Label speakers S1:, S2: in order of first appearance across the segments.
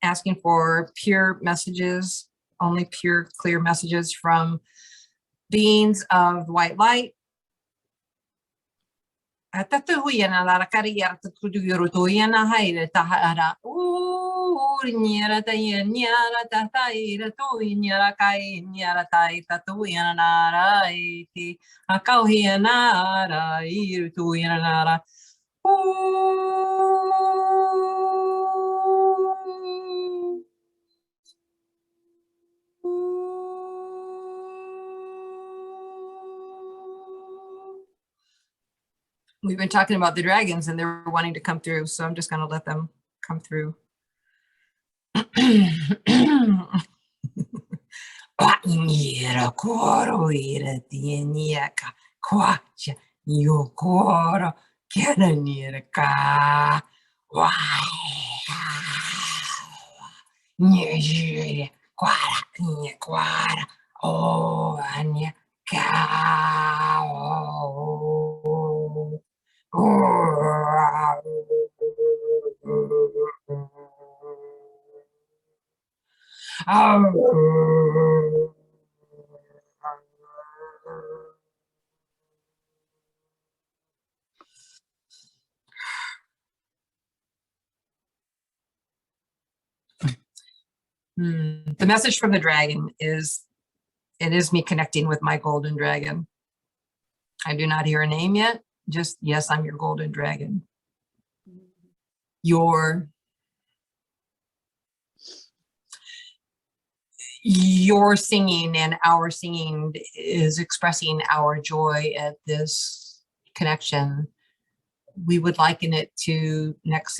S1: asking for pure messages, only pure, clear messages from beings of white light. We've been talking about the dragons and they're wanting to come through, so I'm just going to let them come through. The message from the dragon is, it is me connecting with my golden dragon. I do not hear a name yet. Just, yes, I'm your golden dragon. Your singing and our singing is expressing our joy at this connection. We would liken it to necks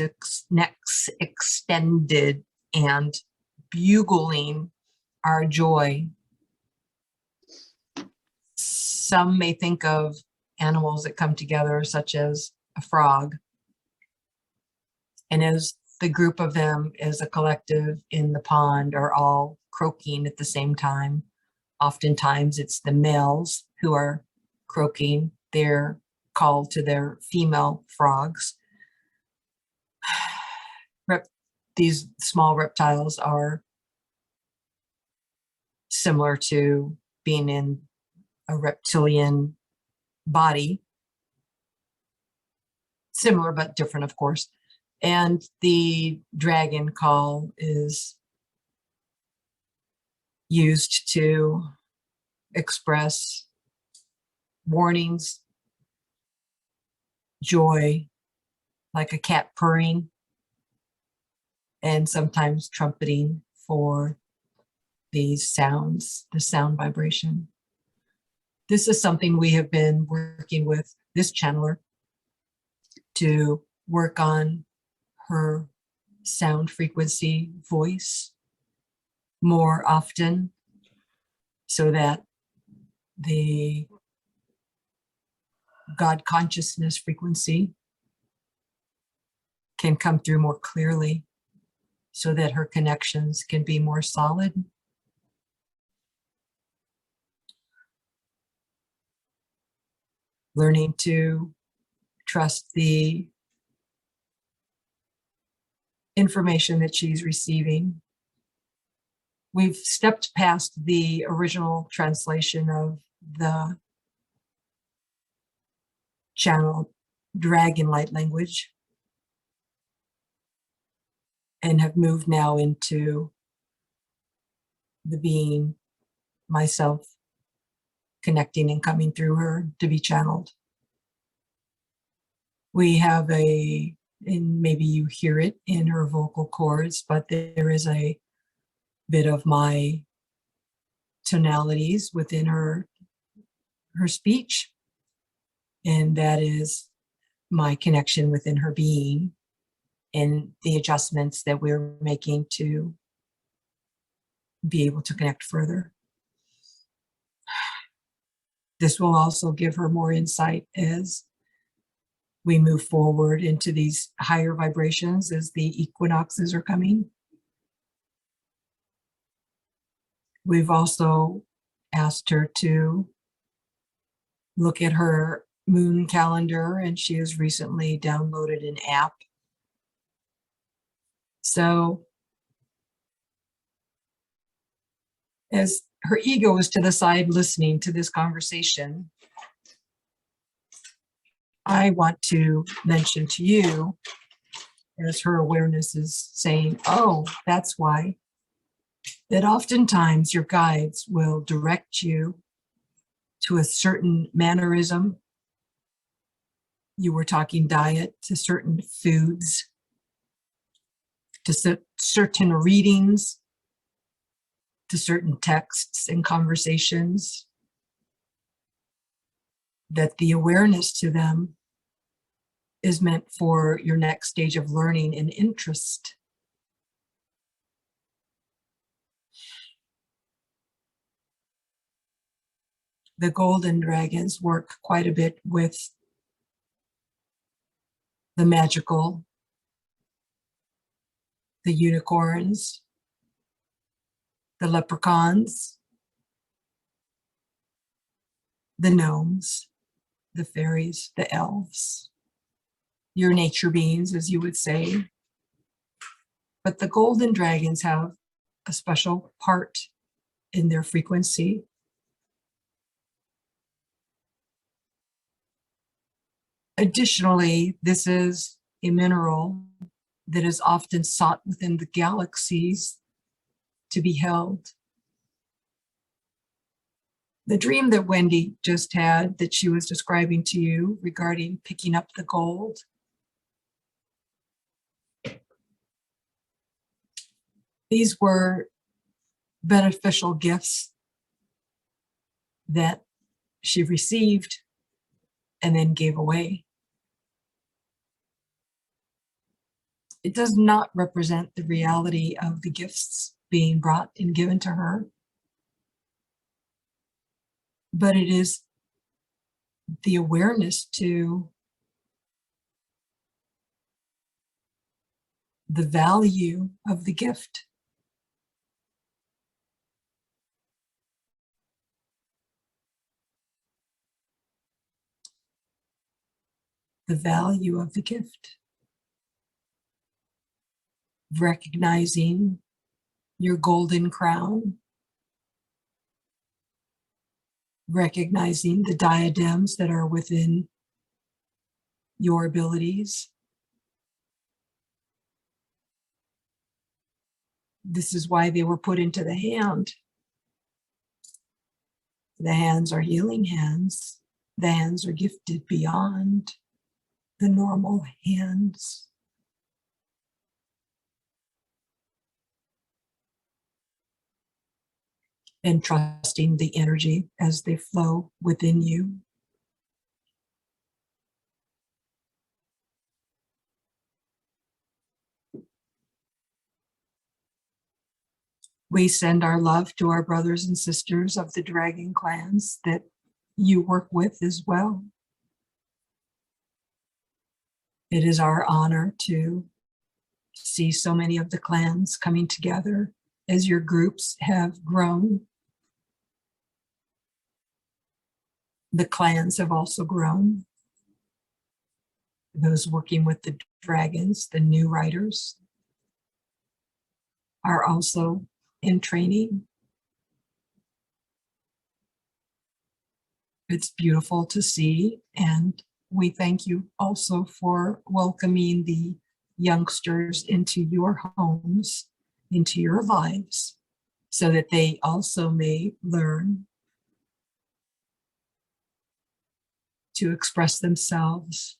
S1: extended and bugling our joy. Some may think of animals that come together, such as a frog. And as the group of them as a collective in the pond are all croaking at the same time, oftentimes it's the males who are croaking. They're called to their female frogs. These small reptiles are similar to being in a reptilian body. Similar but different, of course. And the dragon call is used to express warnings, joy, like a cat purring, and sometimes trumpeting for these sounds, the sound vibration. This is something we have been working with this channeler to work on her sound frequency voice more often, so that the God consciousness frequency can come through more clearly, so that her connections can be more solid. Learning to trust the information that she's receiving. We've stepped past the original translation of the channel Dragon Light Language and have moved now into the being, myself, connecting and coming through her to be channeled. We have and maybe you hear it in her vocal cords, but there is a bit of my tonalities within her speech, and that is my connection within her being and the adjustments that we're making to be able to connect further. This will also give her more insight as we move forward into these higher vibrations, as the equinoxes are coming. We've also asked her to look at her moon calendar, and she has recently downloaded an app. So As her ego is to the side listening to this conversation, I want to mention to you, as her awareness is saying, oh, that's why, that oftentimes your guides will direct you to a certain mannerism. You were talking diet, to certain foods, to certain readings, to certain texts and conversations, that the awareness to them is meant for your next stage of learning and interest. The golden dragons work quite a bit with the magical, the unicorns, the leprechauns, the gnomes, the fairies, the elves, your nature beings, as you would say. But the golden dragons have a special part in their frequency. Additionally, this is a mineral that is often sought within the galaxies to be held. The dream that Wendy just had, that she was describing to you regarding picking up the gold, these were beneficial gifts that she received and then gave away. It does not represent the reality of the gifts being brought and given to her, but it is the awareness to the value of the gift. The value of the gift. Recognizing your golden crown, recognizing the diadems that are within your abilities. This is why they were put into the hand. The hands are healing hands. The hands are gifted beyond the normal hands. And trusting the energy as they flow within you. We send our love to our brothers and sisters of the dragon clans that you work with as well. It is our honor to see so many of the clans coming together as your groups have grown. The clans have also grown. Those working with the dragons, the new riders, are also in training. It's beautiful to see, and we thank you also for welcoming the youngsters into your homes, into your lives, so that they also may learn to express themselves,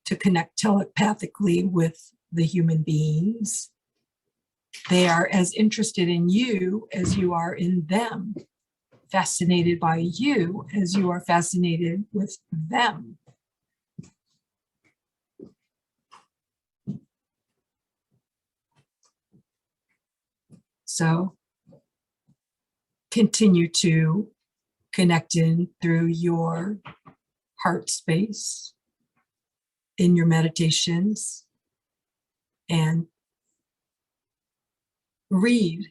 S1: to connect telepathically with the human beings. They are as interested in you as you are in them, fascinated by you as you are fascinated with them. So continue to connect in through your heart space, in your meditations, and read,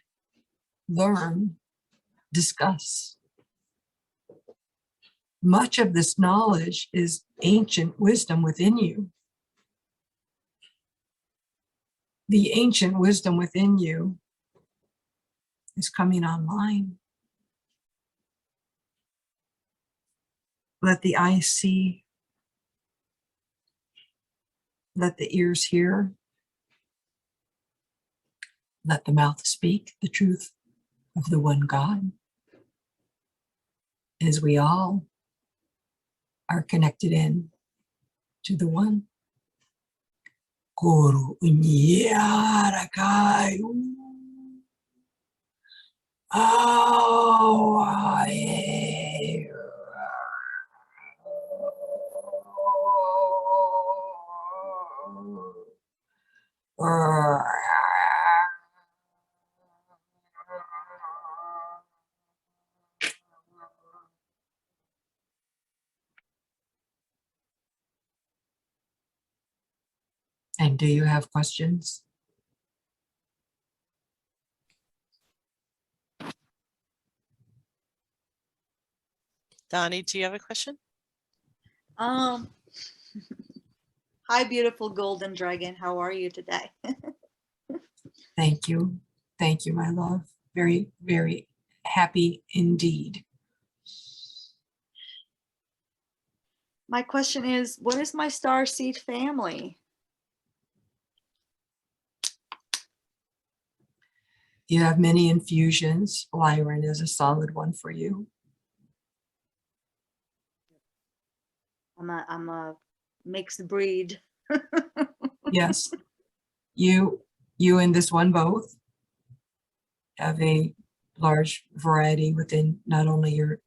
S1: learn, discuss. Much of this knowledge is ancient wisdom within you. The ancient wisdom within you is coming online. Let the eyes see. Let the ears hear. Let the mouth speak the truth of the one God, as we all are connected in to the one. Guru Unyarakai. And do you have questions?
S2: Donnie, do you have a question?
S3: Hi, beautiful golden dragon. How are you today?
S1: Thank you. Thank you, my love. Very, very happy indeed.
S3: My question is, what is my starseed family?
S1: You have many infusions. Lyran is a solid one for you.
S3: I'm a mixed breed.
S1: Yes. You and this one both have a large variety within not only your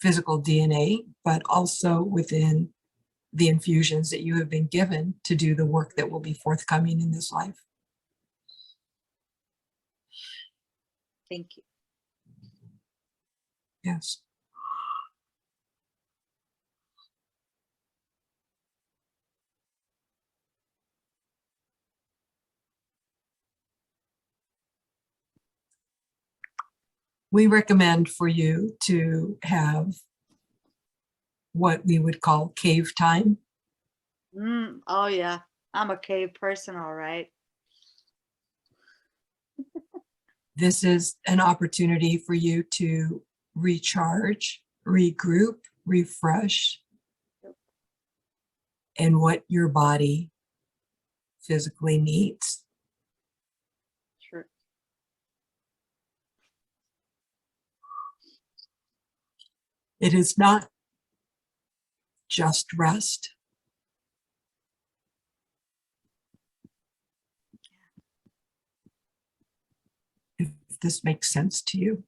S1: physical DNA, but also within the infusions that you have been given to do the work that will be forthcoming in this life.
S3: Thank you.
S1: Yes. We recommend for you to have what we would call cave time.
S3: Oh yeah, I'm a cave person, all right.
S1: This is an opportunity for you to recharge, regroup, refresh, and what your body physically needs.
S3: Sure.
S1: It is not just rest. If this makes sense to you.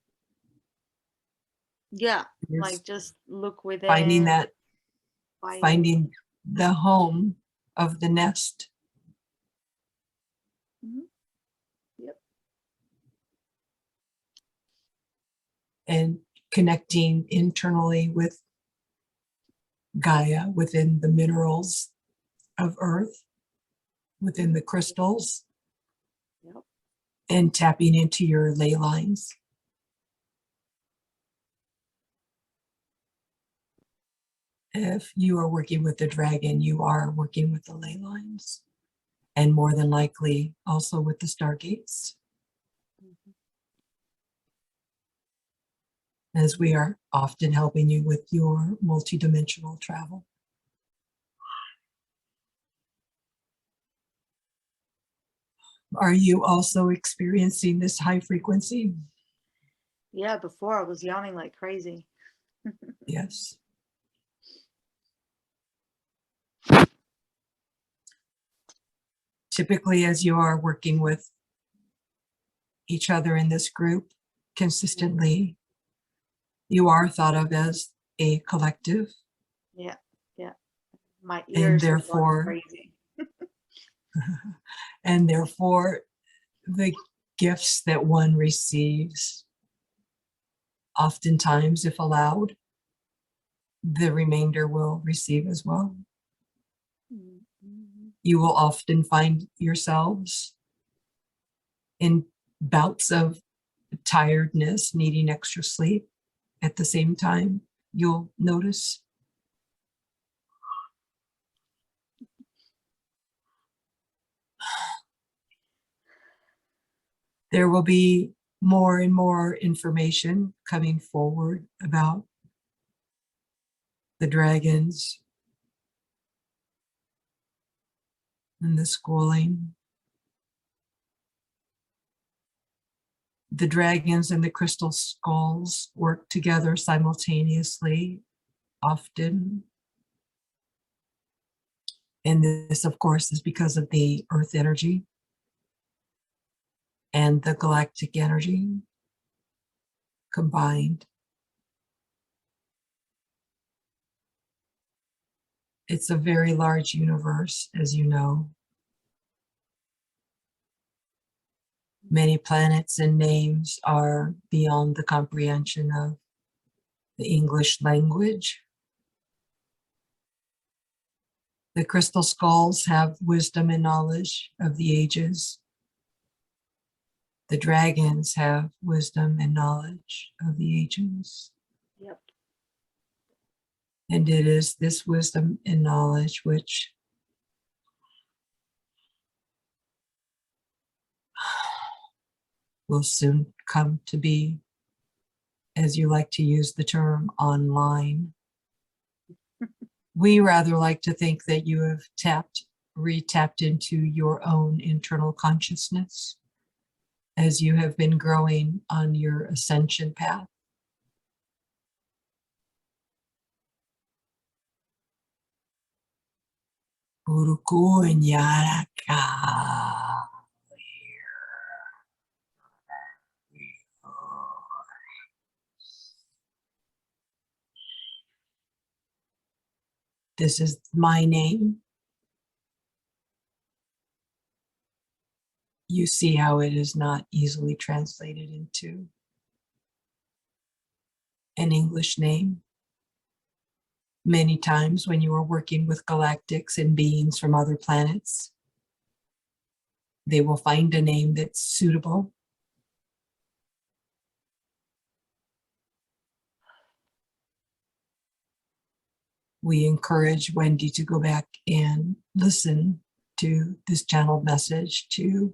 S3: Yeah,
S1: Yes.
S3: like just look within.
S1: Finding the home of the nest.
S3: Mm-hmm. Yep.
S1: And connecting internally with Gaia, within the minerals of Earth, within the crystals.
S3: Yep.
S1: And tapping into your ley lines. If you are working with the dragon, you are working with the ley lines, and more than likely also with the stargates.
S3: Mm-hmm.
S1: As we are often helping you with your multidimensional travel. Are you also experiencing this high frequency?
S3: Yeah, before I was yawning like crazy.
S1: Yes. Typically, as you are working with each other in this group consistently, you are thought of as a collective.
S3: Yeah, yeah. My
S1: And
S3: ears are
S1: therefore,
S3: going crazy.
S1: and therefore, the gifts that one receives, oftentimes, if allowed, the remainder will receive as well.
S3: Mm-hmm.
S1: You will often find yourselves in bouts of tiredness, needing extra sleep. At the same time, you'll notice there will be more and more information coming forward about the dragons and the schooling. The dragons and the crystal skulls work together simultaneously, often. And this, of course, is because of the earth energy and the galactic energy combined. It's a very large universe, as you know. Many planets and names are beyond the comprehension of the English language. The crystal skulls have wisdom and knowledge of the ages. The dragons have wisdom and knowledge of the ages.
S3: Yep.
S1: And it is this wisdom and knowledge which will soon come to be, as you like to use the term, online. We rather like to think that you have re-tapped into your own internal consciousness as you have been growing on your ascension path. Uruku and Yaraka. This is my name. You see how it is not easily translated into an English name. Many times when you are working with galactics and beings from other planets, they will find a name that's suitable. We encourage Wendy to go back and listen to this channeled message, to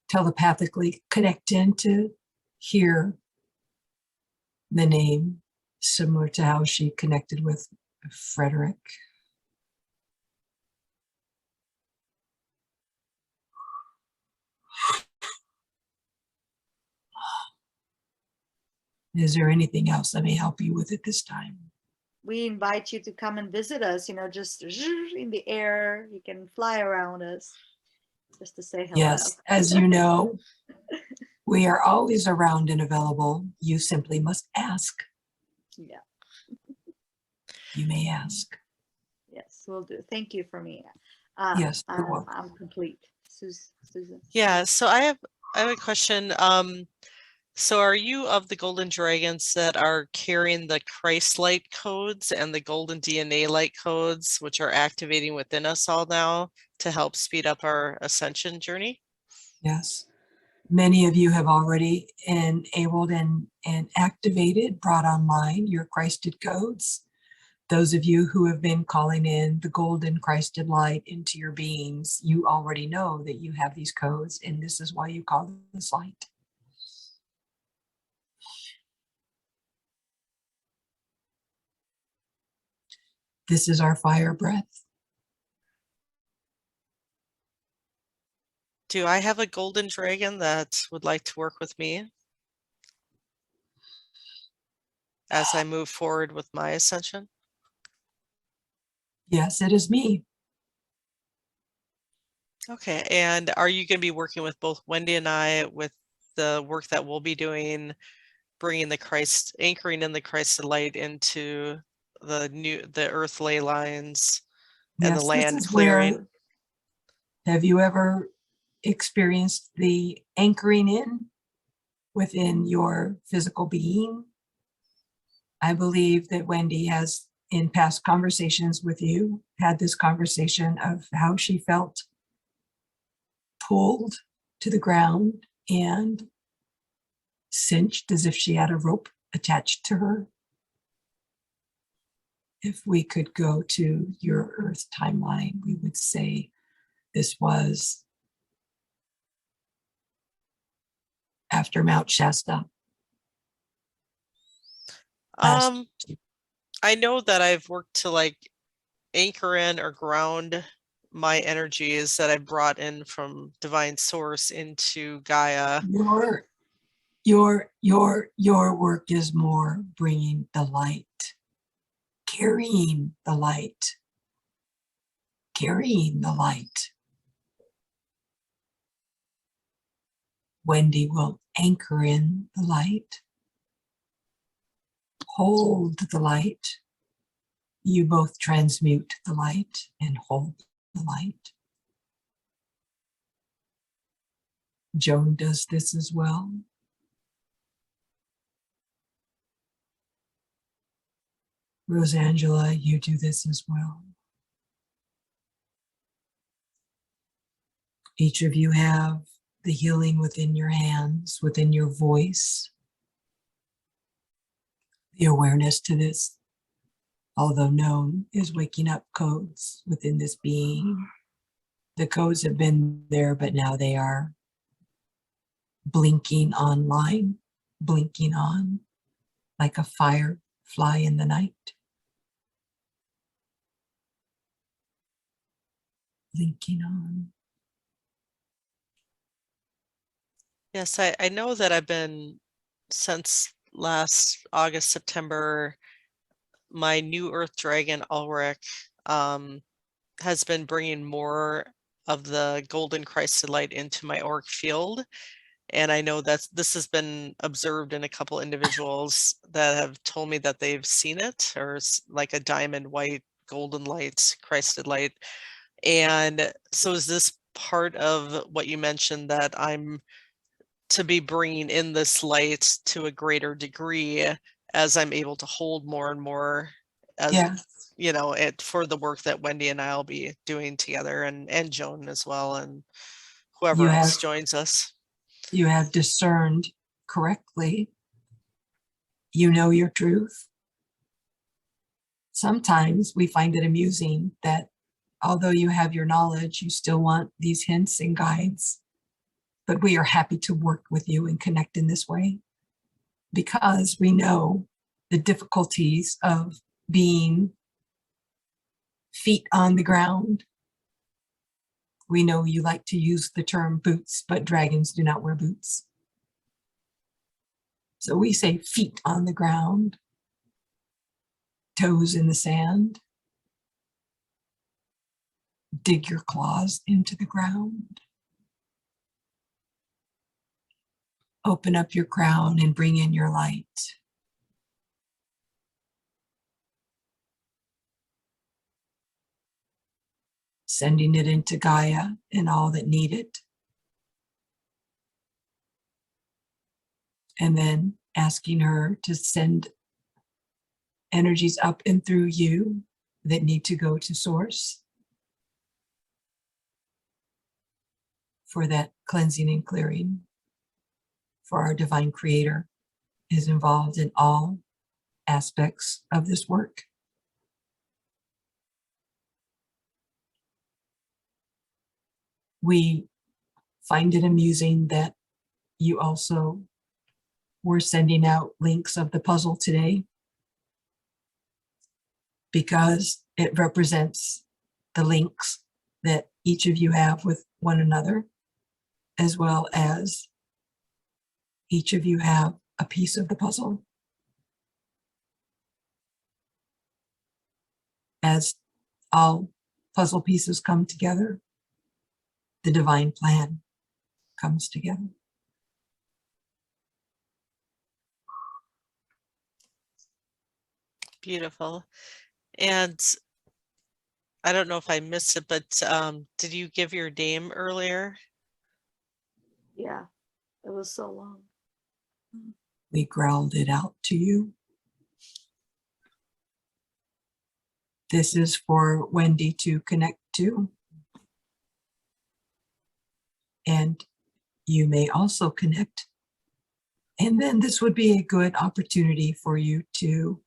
S1: telepathically connect in, to hear the name, similar to how she connected with Frederick. Is there anything else I may help you with at this time?
S3: We invite you to come and visit us, just in the air. You can fly around us just to say hello.
S1: Yes, as you know, we are always around and available. You simply must ask.
S3: Yeah.
S1: You may ask.
S3: Yes, we'll do. Thank you for me.
S1: Yes, you're welcome.
S3: I'm complete. Susan.
S2: Yeah, so I have a question. So are you of the golden dragons that are carrying the Christ light codes and the golden DNA light codes, which are activating within us all now to help speed up our ascension journey?
S1: Yes. Many of you have already enabled and activated, brought online your Christed codes. Those of you who have been calling in the golden Christed light into your beings, you already know that you have these codes, and this is why you call this light. This is our fire breath.
S2: Do I have a golden dragon that would like to work with me as I move forward with my ascension?
S1: Yes, it is me.
S2: Okay, and are you going to be working with both Wendy and I with the work that we'll be doing, bringing the Christ, anchoring in the Christ light into the earth ley lines and the
S1: Yes,
S2: land
S1: this is
S2: clearing?
S1: where, have you ever experienced the anchoring in within your physical being? I believe that Wendy has, in past conversations with you, had this conversation of how she felt pulled to the ground and cinched as if she had a rope attached to her. If we could go to your Earth timeline, we would say this was after Mount Shasta? Last-
S2: I know that I've worked to like anchor in or ground my energies that I've brought in from divine source into Gaia.
S1: Your work is more bringing the light, carrying the light, carrying the light. Wendy will anchor in the light, hold the light. You both transmute the light and hold the light. Joan does this as well. Rosangela, you do this as well. Each of you have the healing within your hands, within your voice. The awareness to this, although known, is waking up codes within this being. The codes have been there, but now they are blinking online, blinking on like a firefly in the night. Blinking on.
S2: Yes, I know that I've been, since last August, September, my new Earth Dragon, Ulrich, has been bringing more of the golden Christed light into my auric field. And I know that this has been observed in a couple individuals that have told me that they've seen it, or like a diamond white golden light, Christed light. And so is this part of what you mentioned, that I'm to be bringing in this light to a greater degree as I'm able to hold more and more, as
S1: Yeah.
S2: you know, it for the work that Wendy and I'll be doing together, and Joan as well, and whoever else joins us.
S1: You have discerned correctly. You know your truth. Sometimes we find it amusing that although you have your knowledge, you still want these hints and guides. But we are happy to work with you and connect in this way, because we know the difficulties of being feet on the ground. We know you like to use the term boots, but dragons do not wear boots. So we say feet on the ground, toes in the sand. Dig your claws into the ground. Open up your crown and bring in your light. Sending it into Gaia and all that need it. And then asking her to send energies up and through you that need to go to source for that cleansing and clearing. For our divine creator is involved in all aspects of this work. We find it amusing that you also were sending out links of the puzzle today, because it represents the links that each of you have with one another, as well as each of you have a piece of the puzzle. As all puzzle pieces come together, the divine plan comes together.
S2: Beautiful. And I don't know if I missed it, but did you give your name earlier?
S3: Yeah, it was so long.
S1: We growled it out to you. This is for Wendy to connect to. And you may also connect. And then this would be a good opportunity for you to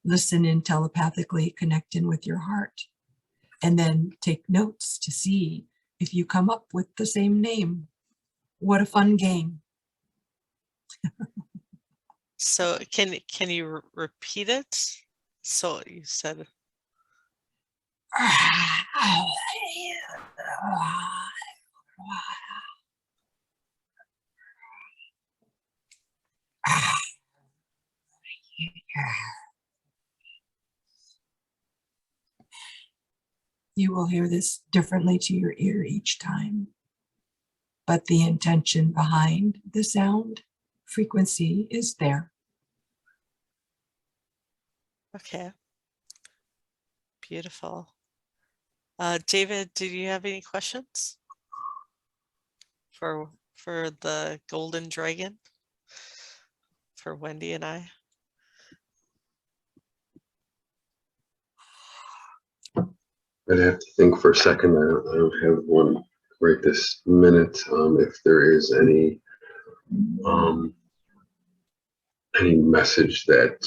S1: listen in telepathically, connect in with your heart, and then take notes to see if you come up with the same name. What a fun game.
S2: So can you repeat it? So you said,
S1: You will hear this differently to your ear each time, but the intention behind the sound frequency is there.
S2: okay, beautiful. David, did you have any questions for the golden dragon, for Wendy and I?
S4: I'd have to think for a second. I don't have one right this minute. If there is any message that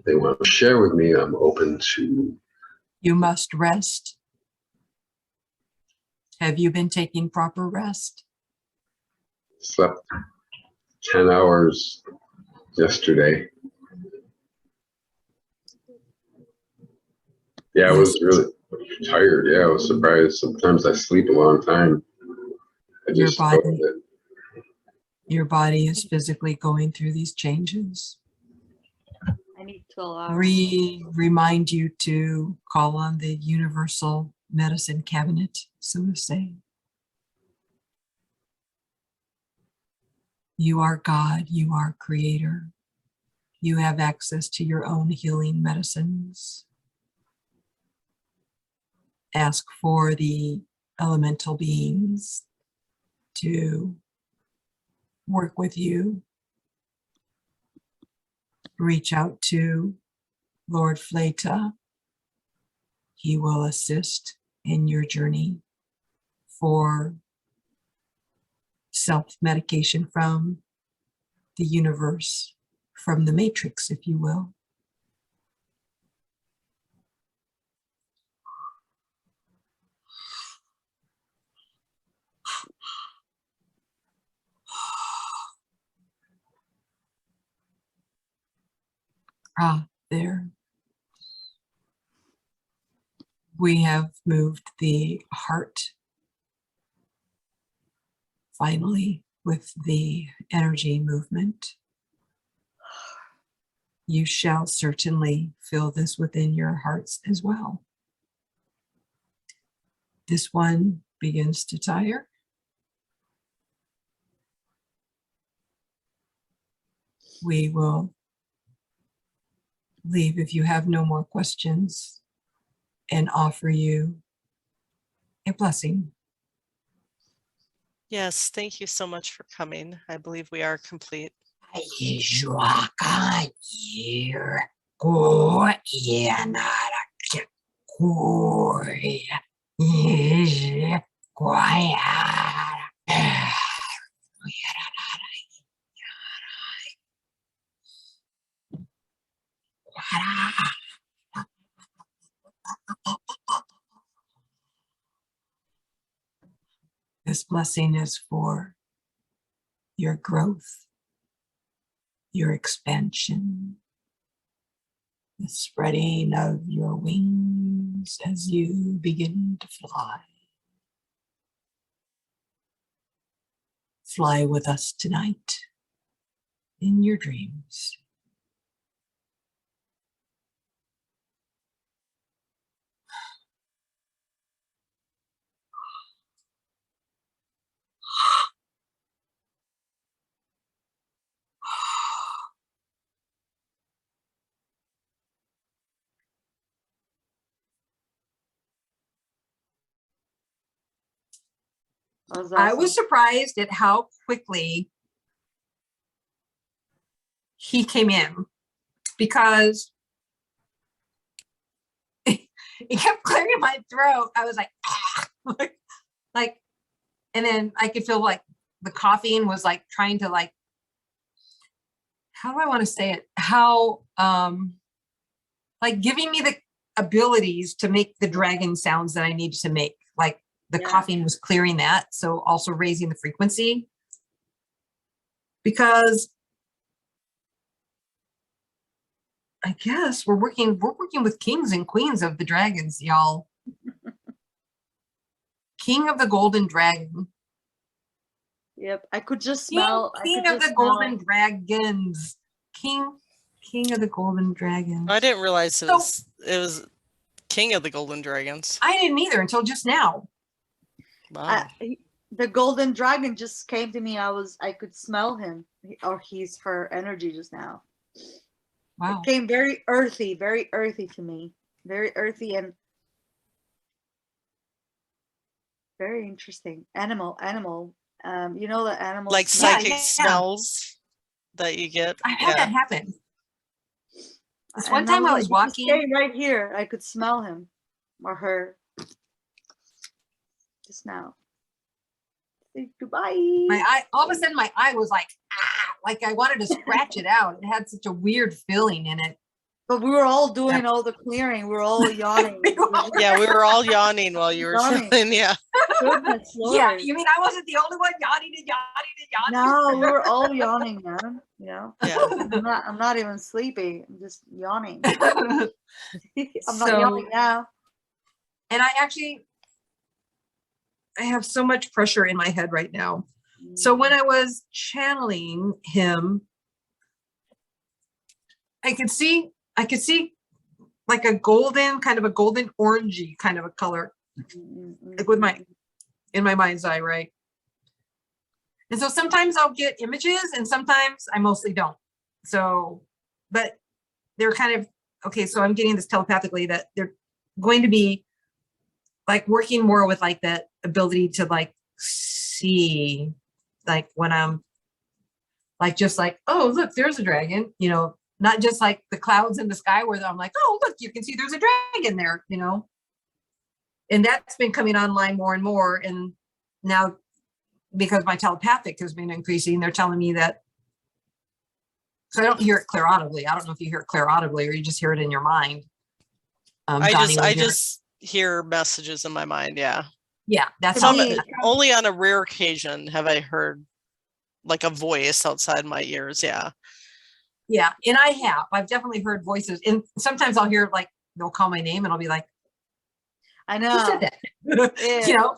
S4: they want to share with me, I'm open to.
S1: You must rest. Have you been taking proper rest?
S4: Slept 10 hours yesterday. Yeah, I was really tired. Yeah, I was surprised. Sometimes I sleep a long time. I
S1: Your
S4: just
S1: body, your body is physically going through these changes.
S3: I need 12 hours.
S1: Remind you to call on the universal medicine cabinet, so to say. You are God, you are creator. You have access to your own healing medicines. Ask for the elemental beings to work with you. Reach out to Lord Fleta. He will assist in your journey for self-medication from the universe, from the matrix, if you will. There. We have moved the heart finally with the energy movement. You shall certainly feel this within your hearts as well. This one begins to tire. We will leave if you have no more questions and offer you a blessing.
S2: Yes, thank you so much for coming. I believe we are complete.
S1: This blessing is for your growth, your expansion, the spreading of your wings as you begin to fly. Fly with us tonight in your dreams.
S3: That was
S1: I was
S3: awesome.
S1: surprised at how quickly he came in, because he kept clearing my throat. I was like, ah, like, and then I could feel like the coughing was like trying to like, how do I want to say it? How, like giving me the abilities to make the dragon sounds that I needed to make. Like the coughing was clearing that. So also raising the frequency, because I guess we're working with kings and queens of the dragons, y'all. King of the golden dragon.
S3: Yep, I could just
S1: King,
S3: smell.
S1: king of the golden dragons. King of the golden dragon.
S2: I didn't realize it
S1: So-
S2: was King of the Golden Dragons.
S1: I didn't either until just now.
S2: Wow.
S3: The golden dragon just came to me. I could smell him, or her energy just now.
S1: Wow.
S3: It came very earthy to me. Very earthy and very interesting. Animal. You know the animal.
S2: Like
S3: smell?
S2: psychic
S1: yeah.
S2: smells that you get.
S1: I had that happen. This one
S3: And
S1: time I
S3: then
S1: was
S3: he just
S1: walking.
S3: came right here. I could smell him or her just now. Say goodbye.
S1: My eye, all of a sudden my eye was like, like I wanted to scratch it out. It had such a weird feeling in it.
S3: But we were all doing all the clearing. We were all yawning.
S2: Yeah, we were all yawning while you were
S3: Yawning.
S2: filming. Yeah.
S3: Goodness
S1: Yeah,
S3: Lord.
S1: you mean I wasn't the only one yawning and yawning and
S3: No,
S1: yawning?
S3: we were all yawning, man. You know,
S2: Yeah.
S3: I'm not even sleepy. I'm just yawning.
S1: and
S3: I'm not
S1: So-
S3: yawning now.
S1: I have so much pressure in my head right now. So when I was channeling him, I could see like a golden, kind of a golden orangey kind of a color, like with in my mind's eye, right? And so sometimes I'll get images and sometimes I mostly don't. So, but they're kind of, okay, so I'm getting this telepathically that they're going to be like working more with like that ability to like see, like when I'm like, just like, oh, look, there's a dragon, you know, not just like the clouds in the sky where I'm like, oh, look, you can see there's a dragon there, you know? And that's been coming online more and more. And now, because my telepathic has been increasing, they're telling me that, so I don't hear it clairaudibly. I don't know if you hear it clairaudibly or you just hear it in your mind.
S2: I
S1: Donnie would hear it.
S2: just hear messages in my mind. Yeah.
S1: Yeah, that's
S2: Some,
S1: how,
S2: only on a rare occasion have I heard like a voice outside my ears. Yeah.
S1: yeah. And I've definitely heard voices, and sometimes I'll hear like, they'll call my name and I'll be like,
S3: I
S1: who
S3: know.
S1: said that?
S3: Yeah.
S1: You know,